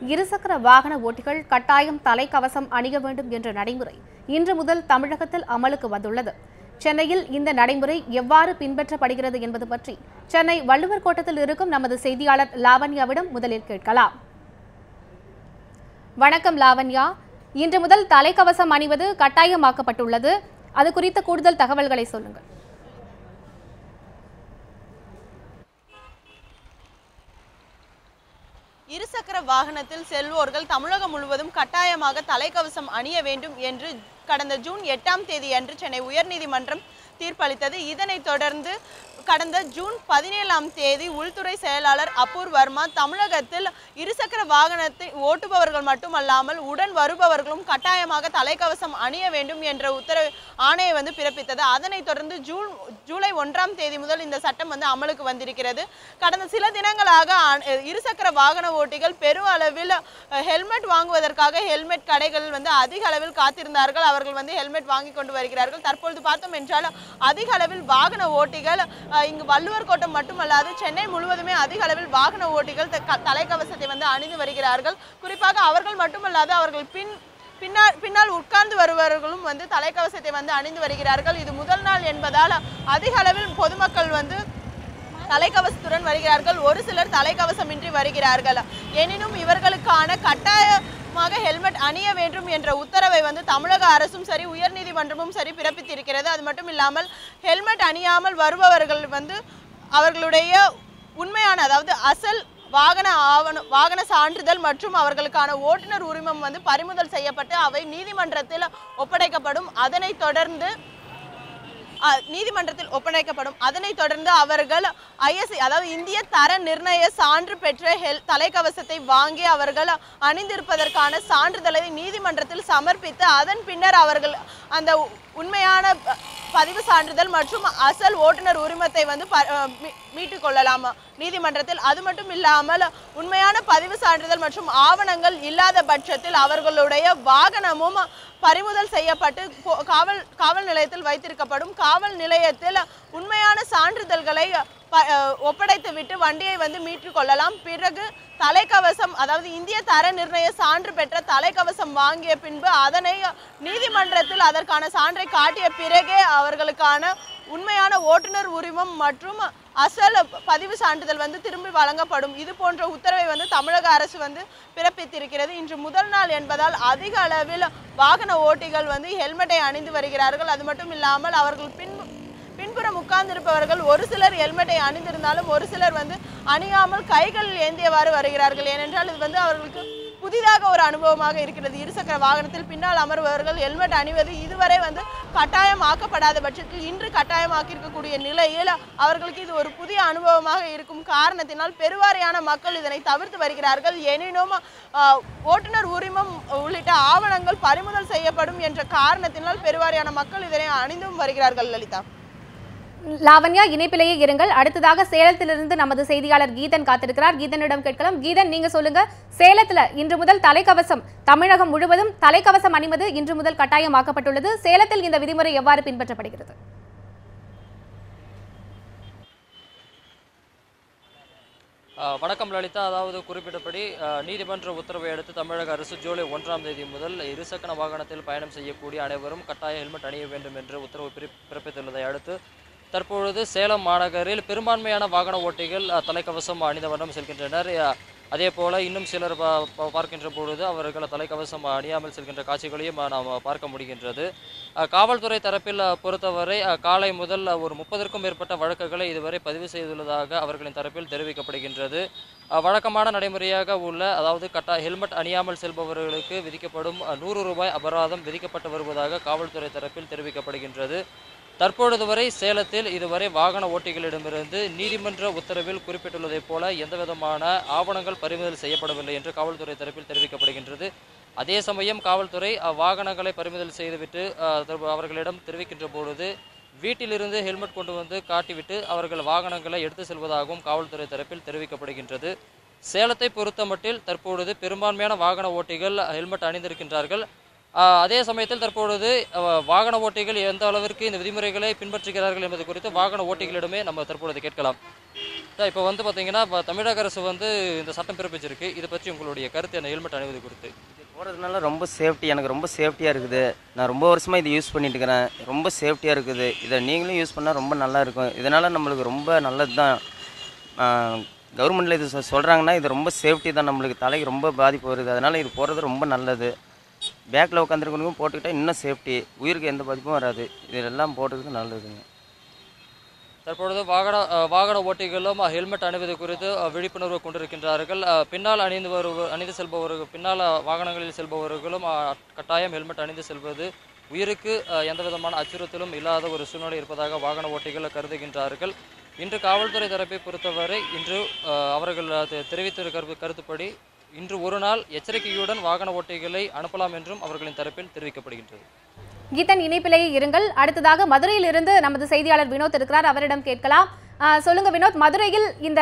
இருசக்கர வாகன ஓட்டிகள் கட்டாயம் தலைக்கவசம் அணிய வேண்டும் என்ற நடைமுறை இன்று முதல் தமிழகத்தில் அமலுக்கு வந்துள்ளது. சென்னையில் இந்த நடைமுறை எவ்வாறு பின்பற்றப்படுகிறது என்பது பற்றி சென்னை வள்ளுவர் கோட்டத்தில் இருக்கும் நமது செய்தியாளர் லாவண்யாவிடம் முதலில் கேட்கலாம். வணக்கம் லாவண்யா, இன்று முதல் தலைக்கவசம் அணிவது கட்டாயமாக்கப்பட்டுள்ளது. அது குறித்த கூடுதல் தகவல்களை சொல்லுங்கள். இருசக்கர வாகனத்தில் செல்வோர்கள் தமிழகம் முழுவதும் கட்டாயமாக தலைக்கவசம் அணிய வேண்டும் என்று கடந்த ஜூன் 8ஆம் தேதி அன்று சென்னை உயர்நீதிமன்றம் தீர்ப்பளித்தது. இதனைத் தொடர்ந்து கடந்த ஜூன் 17ஆம் தேதி உள்துறை செயலாளர் அபூர் வர்மா தமிழகத்தில் இருசக்கர வாகனத்தை ஓட்டுபவர்கள் மட்டுமல்லாமல் உடன் வருபவர்களும் கட்டாயமாக தலைக்கவசம் அணிய வேண்டும் என்ற ஆணையை பிறப்பித்தது. அதனைத் தொடர்ந்து ஜூலை 1ஆம் தேதி முதல் இந்த சட்டம் அமலுக்கு வந்திருக்கிறது. கடந்த சில தினங்களாக இருசக்கர வாகன ஓட்டிகள் பெரும் அளவில் ஹெல்மெட் வாங்குவதற்காக ஹெல்மெட் கடைகள் அதிக அளவில் காத்திருந்தார்கள். அவர்கள் ஹெல்மெட் வாங்கி கொண்டு வருகிறார்கள். தற்பொழுது பார்த்தோம் என்றால் அதிக அளவில் வாகன ஓட்டிகள் இங்கு வள்ளுவர் கோட்டம் மட்டுமல்லாது சென்னை முழுவதுமே அதிக அளவில் வாகன ஓட்டிகள் தலைக்கவசத்தை அணிந்து வருகிறார்கள். குறிப்பாக அவர்கள் மட்டுமல்லாது அவர்கள் பின்னால் உட்கார்ந்து வருபவர்களும் தலைக்கவசத்தை அணிந்து வருகிறார்கள். இது முதல் நாள் என்பதால் அதிக அளவில் பொதுமக்கள் தலைக்கவசத்துடன் வருகிறார்கள். ஒரு சிலர் தலைக்கவசமின்றி வருகிறார்கள். எனினும் இவர்களுக்கான கட்டாயமாக ஹெல்மெட் அணிய வேண்டும் என்ற உத்தரவை தமிழக அரசும் சரி உயர்நீதிமன்றமும் சரி பிறப்பித்திருக்கிறது. அது மட்டும் இல்லாமல் ஹெல்மெட் அணியாமல் வருபவர்கள் அவர்களுடைய உண்மையான அதாவது அசல் வாகன சான்றிதழ் மற்றும் அவர்களுக்கான ஓட்டுநர் உரிமம் பறிமுதல் செய்யப்பட்டு அவை நீதிமன்றத்தில் ஒப்படைக்கப்படும். அதனைத் தொடர்ந்து அவர்கள் ISI அதாவது இந்திய தர நிர்ணய சான்று பெற்ற தலைக்கவசத்தை வாங்கி அவர்கள் அணிந்திருப்பதற்கான சான்றிதழை நீதிமன்றத்தில் சமர்ப்பித்து அதன் பின்னர் அவர்கள் அந்த உண்மையான பதிவு சான்றிதழ் மற்றும் அசல் ஓட்டுநர் உரிமத்தை மீட்டுக் கொள்ளலாம் நீதிமன்றத்தில். அது மட்டும் இல்லாமல் உண்மையான பதிவு சான்றிதழ் மற்றும் ஆவணங்கள் இல்லாத பட்சத்தில் அவர்களுடைய வாகனமும் பறிமுதல் செய்யப்பட்டு காவல் நிலையத்தில் வைத்திருக்கப்படும். காவல் நிலையத்தில் உண்மையான சான்றிதழ்களை ஒப்படைத்துவிட்டு வண்டியை மீட்டுக் கொள்ளலாம். பிறகு தலைக்கவசம் அதாவது இந்திய தர நிர்ணய சான்று பெற்ற தலைக்கவசம் வாங்கிய பின்பு அதனை நீதிமன்றத்தில் அதற்கான சான்றை காட்டிய பிறகே அவர்களுக்கான உண்மையான ஓட்டுநர் உரிமம் மற்றும் அசல் பதிவு சான்றிதழ் திரும்பி வழங்கப்படும். இது போன்ற உத்தரவை தமிழக அரசு பிறப்பித்திருக்கிறது. இன்று முதல் நாள் என்பதால் அதிக அளவில் வாகன ஓட்டிகள் ஹெல்மெட்டை அணிந்து வருகிறார்கள். அது மட்டும் இல்லாமல் அவர்கள் பின்புறம் உட்கார்ந்திருப்பவர்கள் ஒரு சிலர் ஹெல்மெட்டை அணிந்திருந்தாலும் ஒரு சிலர் அணியாமல் கைகள் ஏந்தியவாறு வருகிறார்கள். ஏனென்றால் இது அவர்களுக்கு புதிதாக ஒரு அனுபவமாக இருக்கிறது. இருசக்கர வாகனத்தில் பின்னால் அமர்பவர்கள் ஹெல்மெட் அணிவது இதுவரை கட்டாயம் ஆக்கப்படாத பட்சத்தில் இன்று கட்டாயமாக்கி இருக்கக்கூடிய நிலையில் அவர்களுக்கு இது ஒரு புதிய அனுபவமாக இருக்கும் காரணத்தினால் பெருவாரியான மக்கள் இதனை தவிர்த்து வருகிறார்கள். எனினும் ஓட்டுநர் உரிமம் உள்ளிட்ட ஆவணங்கள் பறிமுதல் செய்யப்படும் என்ற காரணத்தினால் பெருவாரியான மக்கள் இதனை அணிந்தும் வருகிறார்கள். லலிதா, லாவண்யா, இணைப்பிலேயே இருங்கள். அடுத்ததாக சேலத்திலிருந்து நமது செய்தியாளர் கீதன் காத்திருக்கிறார். கீதனிடம் கேட்கலாம். கீதன், நீங்க சொல்லுங்க, சேலத்துல இன்று முதல் தலைக்கவசம் தமிழகம் முழுவதும் தலைக்கவசம் அணிவது இன்று முதல் கட்டாயமாக்கப்பட்டுள்ளது. சேலத்தில் இந்த விதிமுறை எவ்வாறு பின்பற்றப்படுகிறது? வணக்கம் லலிதா. அதாவது குறிப்பிட்டபடி நீதிமன்ற உத்தரவை அடுத்து தமிழக அரசு ஜூலை 1ஆம் தேதி முதல் இருசக்கர வாகனத்தில் பயணம் செய்யக்கூடிய அனைவரும் கட்டாய ஹெல்மெட் அணிய வேண்டும் என்று உத்தரவு பிறப்பித்துள்ளதை அடுத்து தற்பொழுது சேலம் மாநகரில் பெரும்பான்மையான வாகன ஓட்டிகள் தலைக்கவசம் அணிந்த வண்ணம் செல்கின்றனர். அதே போல இன்னும் சிலர் பார்க்கின்ற பொழுது அவர்கள் தலைக்கவசம் அணியாமல் செல்கின்ற காட்சிகளையும் நாம் பார்க்க முடிகின்றது. காவல்துறை தரப்பில் பொறுத்தவரை காலை முதல் ஒரு 30க்கும் மேற்பட்ட வழக்குகளை இதுவரை பதிவு செய்துள்ளதாக அவர்களின் தரப்பில் தெரிவிக்கப்படுகின்றது. வழக்கமான நடைமுறையாக உள்ள அதாவது ஹெல்மெட் அணியாமல் செல்பவர்களுக்கு விதிக்கப்படும் 100 ரூபாய் அபராதம் விதிக்கப்பட்டு வருவதாக காவல்துறை தரப்பில் தெரிவிக்கப்படுகின்றது. தற்பொழுது வரை சேலத்தில் இதுவரை வாகன ஓட்டிகளிடமிருந்து நீதிமன்ற உத்தரவில் குறிப்பிட்டுள்ளதைப் போல எந்தவிதமான ஆவணங்கள் பறிமுதல் செய்யப்படவில்லை என்று காவல்துறை தரப்பில் தெரிவிக்கப்படுகின்றது. அதே சமயம் காவல்துறை வாகனங்களை பறிமுதல் செய்துவிட்டு அவர்களிடம் தெரிவிக்கின்ற பொழுது வீட்டிலிருந்து ஹெல்மெட் கொண்டு காட்டிவிட்டு அவர்கள் வாகனங்களை எடுத்து செல்வதாகவும் காவல்துறை தரப்பில் தெரிவிக்கப்படுகின்றது. சேலத்தை பொறுத்தமட்டில் தற்பொழுது பெரும்பான்மையான வாகன ஓட்டிகள் ஹெல்மெட் அணிந்திருக்கின்றார்கள். அதே சமயத்தில் தற்பொழுது வாகன ஓட்டிகள் எந்த அளவிற்கு இந்த விதிமுறைகளை பின்பற்றுகிறார்கள் என்பது குறித்து வாகன ஓட்டிகளிடமே நம்ம தற்பொழுது கேட்கலாம். இப்போ வந்து பார்த்தீங்கன்னா தமிழக அரசு வந்து இந்த சட்டம் பிறப்பிச்சிருக்கு. இதை பற்றி உங்களுடைய கருத்து என்ன, ஹெல்மெட் அணிவது குறித்து? இது போகிறதுனால ரொம்ப சேஃப்டி, எனக்கு ரொம்ப சேஃப்டியாக இருக்குது. நான் ரொம்ப வருஷமாக இது யூஸ் பண்ணிட்டு இருக்கிறேன். ரொம்ப சேஃப்டியாக இருக்குது. இதை நீங்களும் யூஸ் பண்ணால் ரொம்ப நல்லா இருக்கும். இதனால் நம்மளுக்கு ரொம்ப நல்லது தான். கவர்மெண்ட்டில் இது சொல்கிறாங்கன்னா இது ரொம்ப சேஃப்டி தான். நம்மளுக்கு தலைக்கு ரொம்ப பாதிப்பு வருது. அதனால் இது போகிறது ரொம்ப நல்லது. பேக்கில் உட்காந்துருக்கணும் போட்டுக்கிட்டால் இன்னும் சேஃப்டி, உயிருக்கு எந்த பாதிப்பும் வராது. இதெல்லாம் போட்டுக்கிறது நல்லதுங்க. தற்பொழுது வாகன ஓட்டிகளும் ஹெல்மெட் அணிவது குறித்து விழிப்புணர்வு கொண்டிருக்கின்றார்கள். பின்னால் அணிந்து செல்பவர்கள், பின்னால் வாகனங்களில் செல்பவர்களும் கட்டாயம் ஹெல்மெட் அணிந்து செல்வது உயிருக்கு எந்த விதமான அச்சுறுத்தலும் இல்லாத ஒரு சூழ்நிலை இருப்பதாக வாகன ஓட்டிகள் கருதுகின்றார்கள். இன்று காவல்துறை தரப்பை பொறுத்தவரை இன்று அவர்கள் தெரிவித்திருக்கிற கருத்துப்படி இன்று ஒரு நாள் எச்சரிக்கையுடன் வாகன ஓட்டிகளை அனுப்பலாம் என்றும் அவர்களின் தரப்பில் தெரிவிக்கப்படுகின்றது. கீதன், இணைப்பிலேயே இருங்கள். அடுத்ததாக மதுரையிலிருந்து நமது செய்தியாளர் வினோத் இருக்கிறார், அவரிடம் கேட்கலாம். சொல்லுங்க வினோத், மதுரையில் இந்த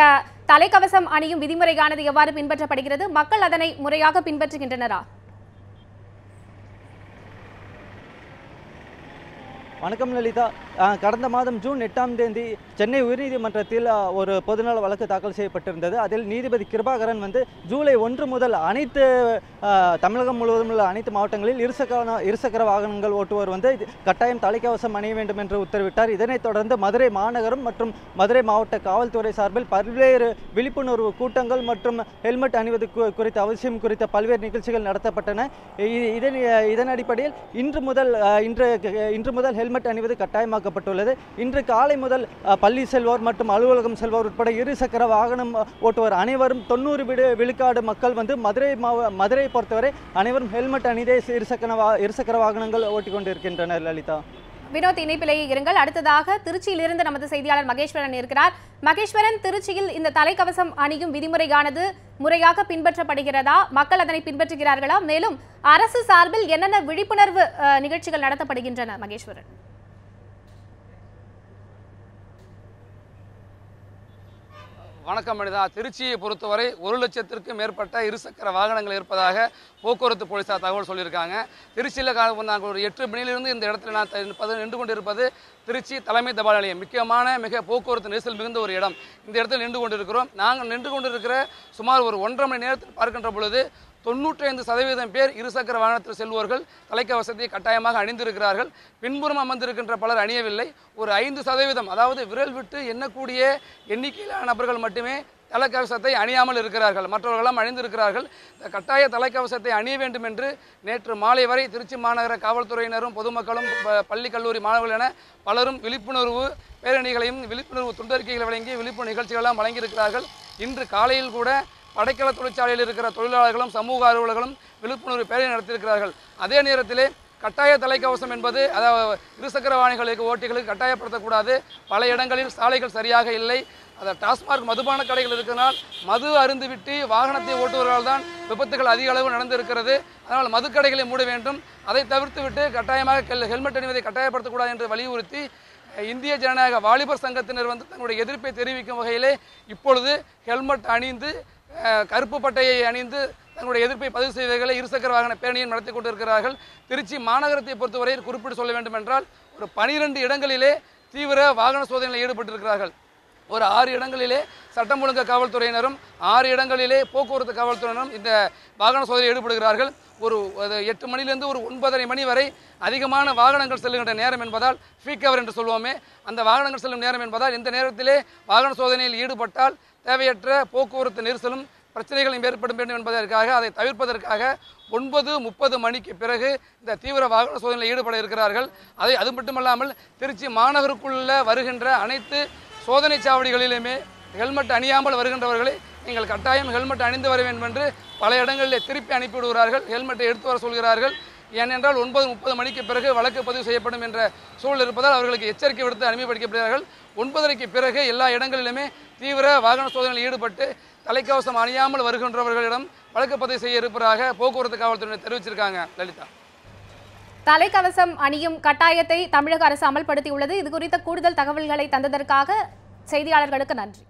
தலைக்கவசம் அணியும் விதிமுறையானது எவ்வாறு பின்பற்றப்படுகிறது? மக்கள் அதனை முறையாக பின்பற்றுகின்றனரா? வணக்கம் லலிதா. கடந்த மாதம் ஜூன் 8ஆம் தேதி சென்னை உயர்நீதிமன்றத்தில் ஒரு பொதுநல வழக்கு தாக்கல் செய்யப்பட்டிருந்தது. அதில் நீதிபதி கிருபாகரன் ஜூலை 1 முதல் அனைத்து தமிழகம் முழுவதும் உள்ள அனைத்து மாவட்டங்களில் இருசக்கர வாகனங்கள் ஓட்டுவோர் கட்டாயம் தலைக்கவசம் அணிய வேண்டும் என்று உத்தரவிட்டார். இதனைத் தொடர்ந்து மதுரை மாநகரம் மற்றும் மதுரை மாவட்ட காவல்துறை சார்பில் பல்வேறு விழிப்புணர்வு கூட்டங்கள் மற்றும் ஹெல்மெட் அணிவது குறித்த அவசியம் குறித்த பல்வேறு நிகழ்ச்சிகள் நடத்தப்பட்டன. இதன் அடிப்படையில் இன்று முதல் ஹெல்மெட் அணிவது கட்டாயமாக்கப்பட்டுள்ளது. இன்று காலை முதல் பள்ளி செல்வோர் மற்றும் அலுவலகம் செல்வோர் உட்பட இருசக்கர வாகனம் ஓட்டுவோர் அனைவரும் 90 விழுக்காடு மக்கள் மதுரையை பொறுத்தவரை அனைவரும் ஹெல்மெட் அணிந்தே இருசக்கர வாகனங்கள் ஓட்டிக்கொண்டிருக்கின்றனர். லலிதா, வினோத், இணைப்பிலேயே இருங்கள். அடுத்ததாக திருச்சியிலிருந்து நமது செய்தியாளர் மகேஸ்வரன் இருக்கிறார். மகேஸ்வரன், திருச்சியில் இந்த தலைக்கவசம் அணியும் விதிமுறையானது முறையாக பின்பற்றப்படுகிறதா? மக்கள் அதனை பின்பற்றுகிறார்களா? மேலும் அரசு சார்பில் என்னென்ன விழிப்புணர்வு நிகழ்ச்சிகள் நடத்தப்படுகின்றன? மகேஸ்வரன். வணக்கம் மனிதா. திருச்சியை பொறுத்தவரை 1 லட்சத்திற்கும் மேற்பட்ட இருசக்கர வாகனங்கள் இருப்பதாக போக்குவரத்து போலீசார் தகவல் சொல்லியிருக்காங்க. திருச்சியில் நாங்கள் ஒரு 8 மணியிலிருந்து இந்த இடத்துல நான் நின்று கொண்டிருப்பது திருச்சி தலைமை தபால் நிலையம். மிக போக்குவரத்து நெரிசல் மிகுந்த ஒரு இடம். இந்த இடத்தில் நின்று கொண்டிருக்கிறோம். நாங்கள் நின்று கொண்டிருக்கிற சுமார் ஒரு 1.5 மணி நேரத்தில் பார்க்கின்ற பொழுது 95% பேர் இருசக்கர வாகனத்தில் செல்வோர்கள் தலைக்கவசத்தை கட்டாயமாக அணிந்திருக்கிறார்கள். பின்புறம் அமர்ந்திருக்கின்ற பலர் அணியவில்லை. ஒரு 5%, அதாவது விரல் விட்டு எண்ணக்கூடிய எண்ணிக்கையிலான நபர்கள் மட்டுமே தலைக்கவசத்தை அணியாமல் இருக்கிறார்கள். மற்றவர்களெல்லாம் அணிந்திருக்கிறார்கள். கட்டாய தலைக்கவசத்தை அணிய வேண்டும் என்று நேற்று மாலை வரை திருச்சி மாநகர காவல்துறையினரும் பொதுமக்களும் பள்ளி கல்லூரி மாணவர்கள் என பலரும் விழிப்புணர்வு பேரணிகளையும் விழிப்புணர்வு துண்டறிக்கைகளை வழங்கி விழிப்புணர்வு நிகழ்ச்சிகளெல்லாம் வழங்கியிருக்கிறார்கள். இன்று காலையில் கூட படைக்கல தொழிற்சாலையில் இருக்கிற தொழிலாளர்களும் சமூக ஆர்வலர்களும் விழிப்புணர்வு பேரணி நடத்தியிருக்கிறார்கள். அதே நேரத்திலே கட்டாய தலைக்கவசம் என்பது அதாவது இருசக்கர வாகனங்களுக்கு ஓட்டிகளுக்கு கட்டாயப்படுத்தக்கூடாது. பல இடங்களில் சாலைகள் சரியாக இல்லை. அதை டாஸ்மாக் மதுபான கடைகள் இருக்கிறனால் மது அருந்துவிட்டு வாகனத்தை ஓட்டுவதால் தான் விபத்துகள் அதிக அளவு நடந்திருக்கிறது. அதனால் மதுக்கடைகளை மூட வேண்டும். அதை தவிர்த்துவிட்டு கட்டாயமாக ஹெல்மெட் அணிவதை கட்டாயப்படுத்தக்கூடாது என்று வலியுறுத்தி இந்திய ஜனநாயக வாலிபர் சங்கத்தினர் தங்களுடைய எதிர்ப்பை தெரிவிக்கும் வகையிலே இப்பொழுது ஹெல்மெட் அணிந்து கருப்பு பட்டையை அணிந்து தங்களுடைய எதிர்ப்பை பதிவு செய்தவர்களை இருசக்கர வாகன பேரணியை நடத்தி கொண்டிருக்கிறார்கள். திருச்சி மாநகரத்தை பொறுத்தவரையில் குறிப்பிட்டு சொல்ல வேண்டும் என்றால் ஒரு 12 இடங்களிலே தீவிர வாகன சோதனையில் ஈடுபட்டிருக்கிறார்கள். ஒரு 6 இடங்களிலே சட்டம் ஒழுங்கு காவல்துறையினரும் 6 இடங்களிலே போக்குவரத்து காவல்துறையினரும் இந்த வாகன சோதனையில் ஈடுபடுகிறார்கள். ஒரு 8 மணிலிருந்து ஒரு 9:30 மணி வரை அதிகமான வாகனங்கள் செல்லுகின்ற நேரம் என்பதால் பீக் ஹவர் என்று சொல்வோமே, அந்த வாகனங்கள் செல்லும் நேரம் என்பதால் இந்த நேரத்திலே வாகன சோதனையில் ஈடுபட்டால் தேவையற்ற போக்குவரத்து நெரிசலும் பிரச்சனைகளும் ஏற்படும் வேண்டும் என்பதற்காக அதை தவிர்ப்பதற்காக 9:30 மணிக்கு பிறகு இந்த தீவிர வாகன சோதனையில் ஈடுபட இருக்கிறார்கள். அது மட்டுமல்லாமல் திருச்சி மாநகருக்குள்ள வருகின்ற அனைத்து சோதனை சாவடிகளிலுமே ஹெல்மெட் அணியாமல் வருகின்றவர்களை நீங்கள் கட்டாயம் ஹெல்மெட் அணிந்து வர வேண்டும் என்று பல இடங்களில் திருப்பி அனுப்பிவிடுகிறார்கள். ஹெல்மெட்டை எடுத்து வர சொல்கிறார்கள். ஏனென்றால் 9:30 மணிக்கு பிறகு வழக்கு பதிவு செய்யப்படும் என்ற சூழல் இருப்பதால் அவர்களுக்கு எச்சரிக்கை விடுத்து அனுமதிக்கப்படுகிறார்கள். 9:30க்கு பிறகு எல்லா இடங்களிலுமே தீவிர வாகன சோதனையில் ஈடுபட்டு தலைக்கவசம் அணியாமல் வருகின்றவர்களிடம் வழக்கு பதிவு செய்ய இருப்பதாக போக்குவரத்து காவல்துறையினர் தெரிவிச்சிருக்காங்க. லலிதா, தலைக்கவசம் அணியும் கட்டாயத்தை தமிழக அரசு அமல்படுத்தியுள்ளது. இது குறித்த கூடுதல் தகவல்களை தந்ததற்காக செய்தியாளர்களுக்கு நன்றி.